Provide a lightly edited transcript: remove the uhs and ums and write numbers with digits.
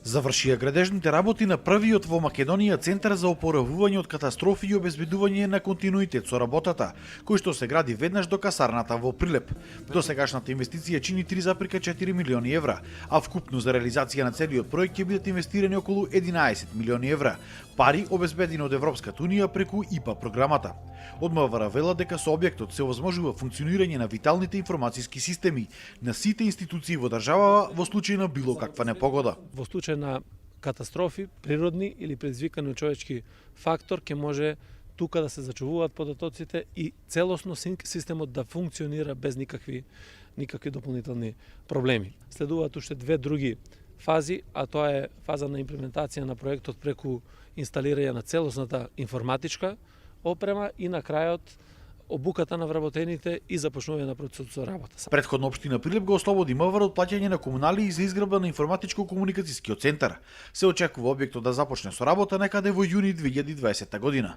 Завршија градежните работи на првиот во Македонија Центар за опоравување од катастрофи и обезбедување на континуитет со работата, кој што се гради веднаш до касарната во Прилеп. Досегашната инвестиција чини 3,4 милиони евра, а вкупно за реализација на целиот проект ќе бидат инвестирани околу 11 милиони евра, пари обезбедени од Европската унија преку ИПА програмата. Од МВР вела дека со објектот се овозможува функционирање на виталните информациски системи на сите институции во државава во случај на било каква непогода. Во случај на катастрофи, природни или предизвикани од човечки фактор, ќе може тука да се зачувуваат податоците и целосно системот да функционира без никакви дополнителни проблеми. Следуваат уште две други фази, а тоа е фаза на имплементација на проектот преку инсталирање на целосната информатичка опрема и на крајот обуката на вработените и започнување на процесот со работа. Претходно општина Прилеп го ослободи МВР од плаќање на комунали и за изградба на информатичко-комуникацијскиот центар. Се очекува објектот да започне со работа некаде во јуни 2020 година.